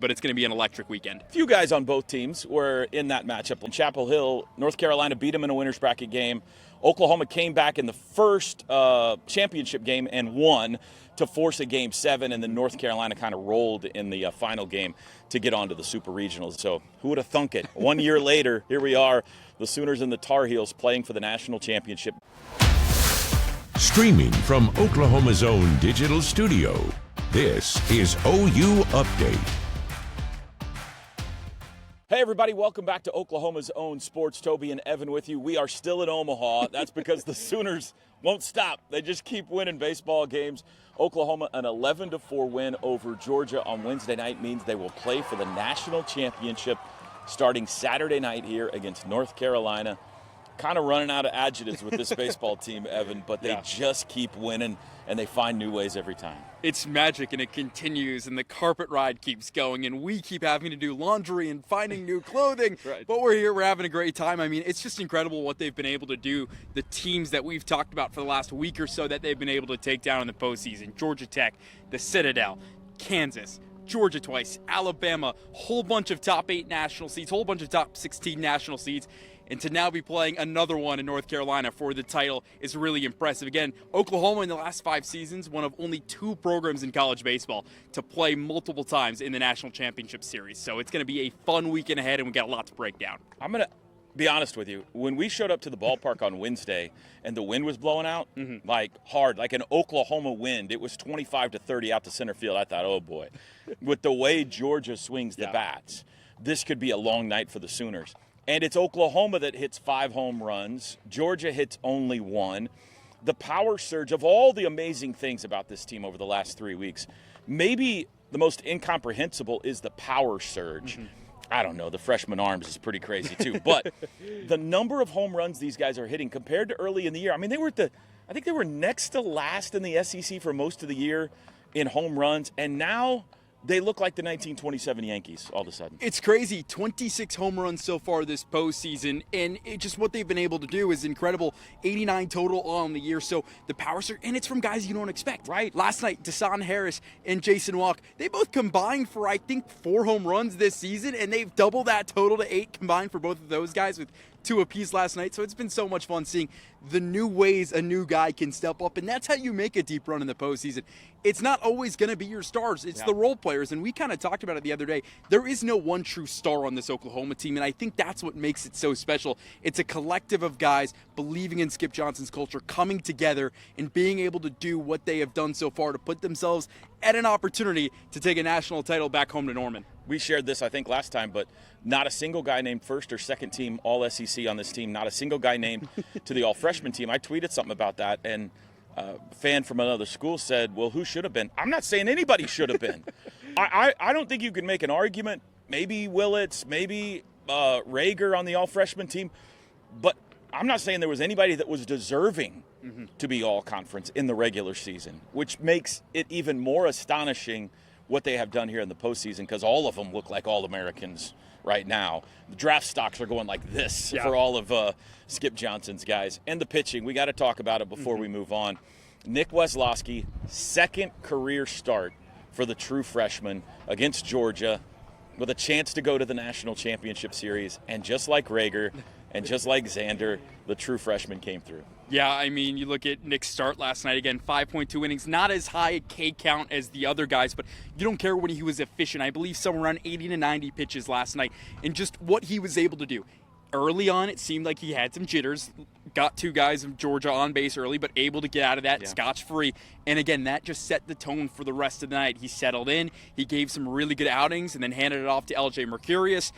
but it's going to be an electric weekend. A few guys on both teams were in that matchup. In Chapel Hill, North Carolina beat them in a winner's bracket game. Oklahoma came back in the first championship game and won to force a Game 7, and then North Carolina kind of rolled in the final game to get onto the Super Regionals. So who would have thunk it? 1 year later, here we are, the Sooners and the Tar Heels playing for the national championship. Streaming from Oklahoma's own digital studio, this is OU Update. Hey everybody, welcome back to Oklahoma's own Sports. Toby and Evan with you. We are still in Omaha. That's because the Sooners won't stop. They just keep winning baseball games. Oklahoma, an 11-4 win over Georgia on Wednesday night means they will play for the national championship starting Saturday night here against North Carolina. Kind of running out of adjectives with this baseball team, Evan, but they just keep winning, and they find new ways every time. It's magic, and it continues, and the carpet ride keeps going, and we keep having to do laundry and finding new clothing. Right. But we're here, we're having a great time. I mean, it's just incredible what they've been able to do, the teams that we've talked about for the last week or so that they've been able to take down in the postseason. Georgia Tech, the Citadel, Kansas, Georgia twice, Alabama, whole bunch of top 8 national seeds, whole bunch of top 16 national seeds. And to now be playing another one in North Carolina for the title is really impressive. Again, Oklahoma in the last 5 seasons, one of only 2 programs in college baseball to play multiple times in the National Championship Series. So it's going to be a fun weekend ahead, and we got a lot to break down. I'm going to be honest with you. When we showed up to the ballpark on Wednesday and the wind was blowing out, like hard, like an Oklahoma wind, it was 25-30 out to center field. I thought, oh boy, with the way Georgia swings the bats, this could be a long night for the Sooners. And it's Oklahoma that hits 5 home runs. Georgia hits only 1. The power surge of all the amazing things about this team over the last 3 weeks, maybe the most incomprehensible is the power surge. I don't know. The freshman arms is pretty crazy too. But the number of home runs these guys are hitting compared to early in the year, I mean, I think they were next to last in the SEC for most of the year in home runs. And now they look like the 1927 Yankees all of a sudden. It's crazy. 26 home runs so far this postseason, and just what they've been able to do is incredible. 89 total on the year, so the power surge, and it's from guys you don't expect. Right. Last night, Desan Harris and Jason Walk, they both combined for, I think, 4 home runs this season, and they've doubled that total to 8 combined for both of those guys with 2 apiece last night. So it's been so much fun seeing the new ways a new guy can step up, and that's how you make a deep run in the postseason. It's not always going to be your stars. It's the role players, and we kind of talked about it the other day. There is no one true star on this Oklahoma team, and I think that's what makes it so special. It's a collective of guys believing in Skip Johnson's culture, coming together, and being able to do what they have done so far to put themselves at an opportunity to take a national title back home to Norman. We shared this, I think, last time, but not a single guy named first or second team All-SEC on this team, not a single guy named to the All-Freshman team. I tweeted something about that, and a fan from another school said, well, who should have been? I'm not saying anybody should have been. I don't think you can make an argument, maybe Willits, maybe Rager on the All-Freshman team, but I'm not saying there was anybody that was deserving to be All-Conference in the regular season, which makes it even more astonishing what they have done here in the postseason, because all of them look like All-Americans right now. The draft stocks are going like this for all of Skip Johnson's guys. And the pitching, we got to talk about it before we move on. Nick Weslowski, second career start for the true freshman against Georgia with a chance to go to the National Championship Series. And just like Rager and just like Xander, the true freshman came through. Yeah, I mean, you look at Nick's start last night, again, 5.2 innings, not as high a K count as the other guys, but you don't care when he was efficient. I believe somewhere around 80 to 90 pitches last night, and just what he was able to do. Early on, it seemed like he had some jitters, got 2 guys of Georgia on base early, but able to get out of that scotch-free. And again, that just set the tone for the rest of the night. He settled in, he gave some really good outings, and then handed it off to LJ Mercurius.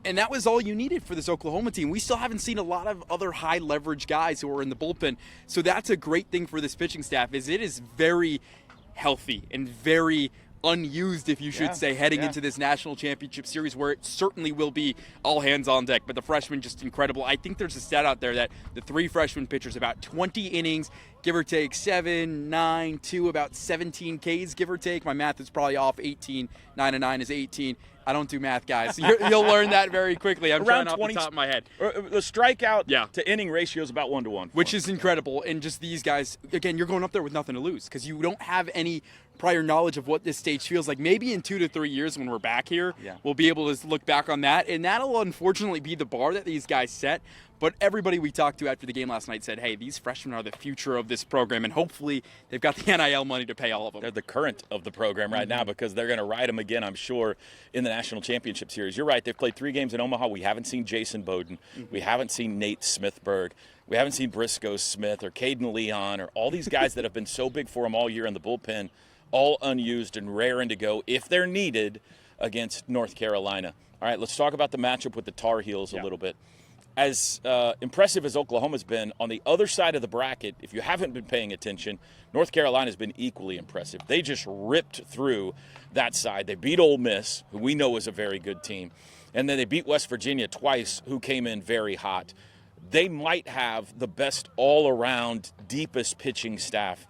And that was all you needed for this Oklahoma team. We still haven't seen a lot of other high-leverage guys who are in the bullpen. So that's a great thing for this pitching staff, is it is very healthy and very unused, if you should say, heading into this National Championship Series, where it certainly will be all hands on deck. But the freshmen, just incredible. I think there's a stat out there that the 3 freshman pitchers, about 20 innings, give or take 7, 9, 2, about 17 Ks, give or take. My math is probably off. 18, 9 and 9 is 18. I don't do math, guys. You'll learn that very quickly. I'm around trying 20, off the top of my head. The strikeout to inning ratio is about 1-to-1. Which is incredible. And just these guys, again, you're going up there with nothing to lose because you don't have any prior knowledge of what this stage feels like. Maybe in 2 to 3 years when we're back here, we'll be able to look back on that, and that'll unfortunately be the bar that these guys set. But everybody we talked to after the game last night said, hey, these freshmen are the future of this program, and hopefully they've got the NIL money to pay all of them. They're the current of the program right now because they're going to ride them again, I'm sure, in the National Championship Series. You're right. They've played 3 games in Omaha. We haven't seen Jason Bowden. We haven't seen Nate Smithberg. We haven't seen Briscoe Smith or Caden Leon or all these guys that have been so big for them all year in the bullpen, all unused and raring to go if they're needed against North Carolina. All right, let's talk about the matchup with the Tar Heels a little bit. As impressive as Oklahoma's been, on the other side of the bracket, if you haven't been paying attention, North Carolina's been equally impressive. They just ripped through that side. They beat Ole Miss, who we know is a very good team, and then they beat West Virginia twice, who came in very hot. They might have the best all-around, deepest pitching staff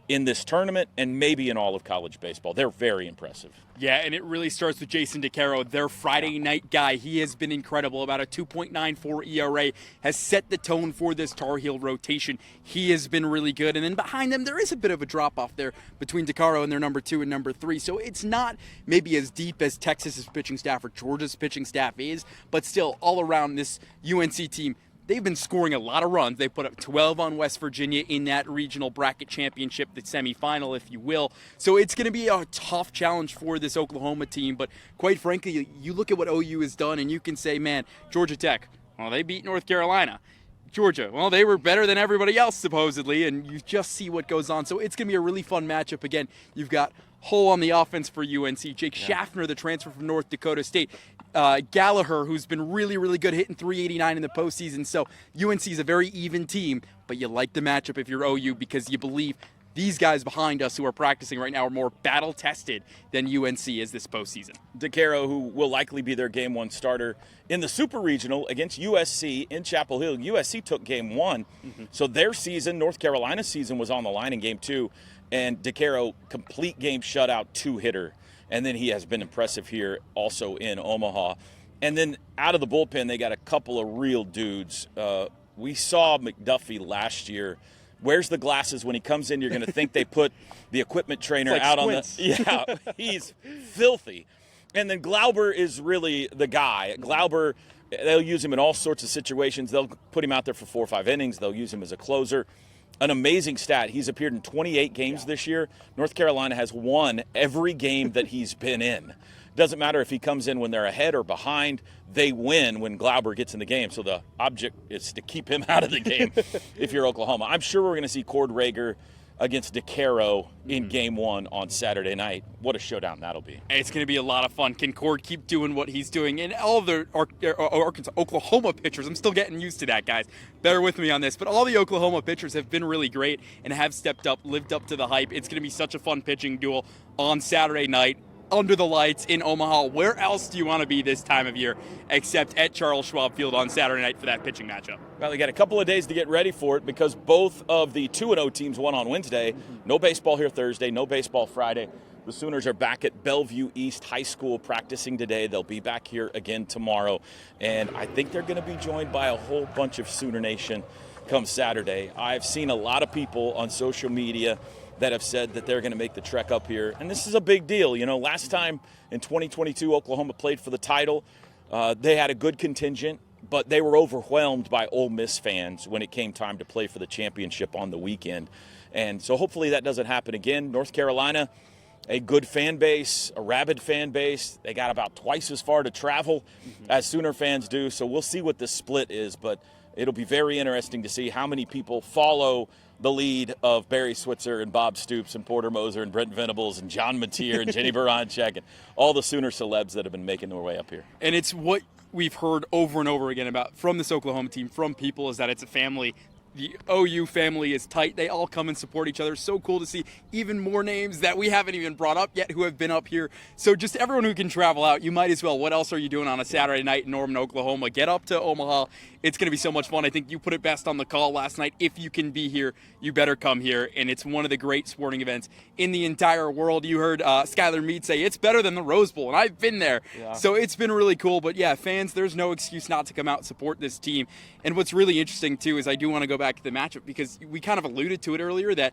in this tournament and maybe in all of college baseball. They're very impressive. Yeah, and it really starts with Jason DeCaro, their Friday night guy. He has been incredible. About a 2.94 ERA, has set the tone for this Tar Heel rotation. He has been really good. And then behind them, there is a bit of a drop-off there between DeCaro and their number 2 and number 3. So it's not maybe as deep as Texas's pitching staff or Georgia's pitching staff is, but still, all around this UNC team, they've been scoring a lot of runs. They put up 12 on West Virginia in that regional bracket championship, the semifinal, if you will. So it's going to be a tough challenge for this Oklahoma team. But quite frankly, you look at what OU has done, and you can say, man, Georgia Tech, well, they beat North Carolina. Georgia, well, they were better than everybody else, supposedly, and you just see what goes on. So it's going to be a really fun matchup. Again, you've got Hull on the offense for UNC, Jake Schaffner, the transfer from North Dakota State, Gallagher, who's been really, really good, hitting 389 in the postseason. So UNC is a very even team, but you like the matchup if you're OU because you believe these guys behind us who are practicing right now are more battle-tested than UNC is this postseason. DeCaro, who will likely be their Game 1 starter in the Super Regional against USC in Chapel Hill. USC took Game 1, so their season, North Carolina's season, was on the line in Game 2, and DeCaro, complete game shutout, 2-hitter. And then he has been impressive here also in Omaha. And then out of the bullpen, they got a couple of real dudes. We saw McDuffie last year. Wears the glasses when he comes in. You're going to think they put the equipment trainer like out Squints. on the. Yeah, he's filthy. And then Glauber is really the guy. Glauber, they'll use him in all sorts of situations. They'll put him out there for 4 or 5 innings. They'll use him as a closer. An amazing stat. He's appeared in 28 games this year. North Carolina has won every game that he's been in. Doesn't matter if he comes in when they're ahead or behind. They win when Glauber gets in the game. So the object is to keep him out of the game if you're Oklahoma. I'm sure we're going to see Cord Rager against DeCaro in Game 1 on Saturday night. What a showdown that'll be. It's going to be a lot of fun. Can Cord keep doing what he's doing? And all of the Oklahoma pitchers, I'm still getting used to that, guys. Bear with me on this. But all the Oklahoma pitchers have been really great and have stepped up, lived up to the hype. It's going to be such a fun pitching duel on Saturday night under the lights in Omaha. Where else do you want to be this time of year except at Charles Schwab Field on Saturday night for that pitching matchup? Well, they got a couple of days to get ready for it because both of the 2-0 teams won on Wednesday. No baseball here Thursday, no baseball Friday. The Sooners are back at Bellevue East High School practicing today. They'll be back here again tomorrow. And I think they're going to be joined by a whole bunch of Sooner Nation come Saturday. I've seen a lot of people on social media that have said that they're going to make the trek up here. And this is a big deal. You know, last time in 2022, Oklahoma played for the title. They had a good contingent, but they were overwhelmed by Ole Miss fans when it came time to play for the championship on the weekend. And so hopefully that doesn't happen again. North Carolina, a good fan base, a rabid fan base. They got about twice as far to travel as Sooner fans do. So we'll see what the split is, but it'll be very interesting to see how many people follow the lead of Barry Switzer and Bob Stoops and Porter Moser and Brent Venables and John Mateer and Jenny Baranchek and all the Sooner celebs that have been making their way up here. And it's what we've heard over and over again about from this Oklahoma team, from people, is that it's a family. The OU family is tight. They all come and support each other. So cool to see even more names that we haven't even brought up yet who have been up here. So just everyone who can travel out, you might as well. What else are you doing on a Saturday night in Norman, Oklahoma? Get up to Omaha. It's going to be so much fun. I think you put it best on the call last night. If you can be here, you better come here. And it's one of the great sporting events in the entire world. You heard Skylar Mead say it's better than the Rose Bowl, and I've been there. Yeah. So it's been really cool. But yeah, fans, there's no excuse not to come out and support this team. And what's really interesting, too, is I do want to go back to the matchup because we kind of alluded to it earlier that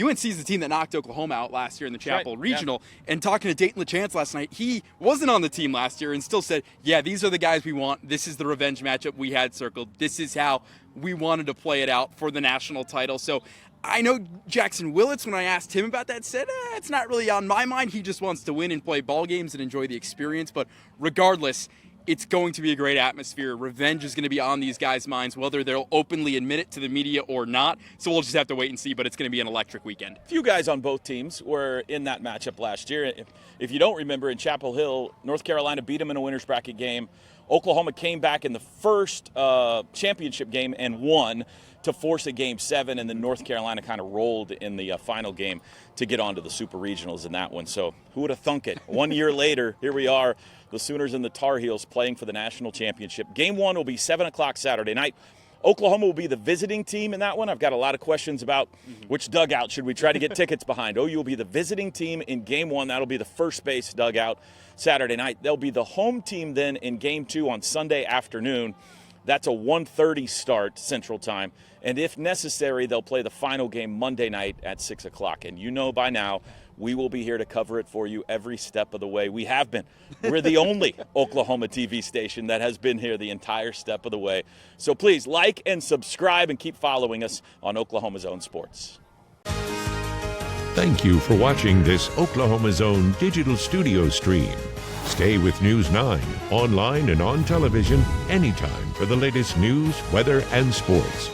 UNC is the team that knocked Oklahoma out last year in the Chapel right, Regional. Yeah. And talking to Dayton LaChance last night, he wasn't on the team last year and still said, yeah, these are the guys we want. This is the revenge matchup we had circled. This is how we wanted to play it out for the national title. So I know Jackson Willits, when I asked him about that, said, it's not really on my mind. He just wants to win and play ball games and enjoy the experience. But regardless, it's going to be a great atmosphere. Revenge is going to be on these guys' minds, whether they'll openly admit it to the media or not. So we'll just have to wait and see, but it's going to be an electric weekend. A few guys on both teams were in that matchup last year. If you don't remember, in Chapel Hill, North Carolina beat them in a winner's bracket game. Oklahoma came back in the first championship game and won to force a Game 7, and then North Carolina kind of rolled in the final game to get onto the Super Regionals in that one. So who would have thunk it? 1 year later, here we are, the Sooners and the Tar Heels playing for the national championship. Game 1 will be 7 o'clock Saturday night. Oklahoma will be the visiting team in that one. I've got a lot of questions about which dugout should we try to get tickets behind. OU will be the visiting team in Game 1. That'll be the first base dugout Saturday night. They'll be the home team then in Game 2 on Sunday afternoon. That's a 1:30 start Central Time. And if necessary, they'll play the final game Monday night at 6 o'clock. And you know by now, we will be here to cover it for you every step of the way. We have been. We're the only Oklahoma TV station that has been here the entire step of the way. So please like and subscribe and keep following us on Oklahoma's Own Sports. Thank you for watching this Oklahoma's Own digital studio stream. Stay with News 9, online and on television anytime for the latest news, weather, and sports.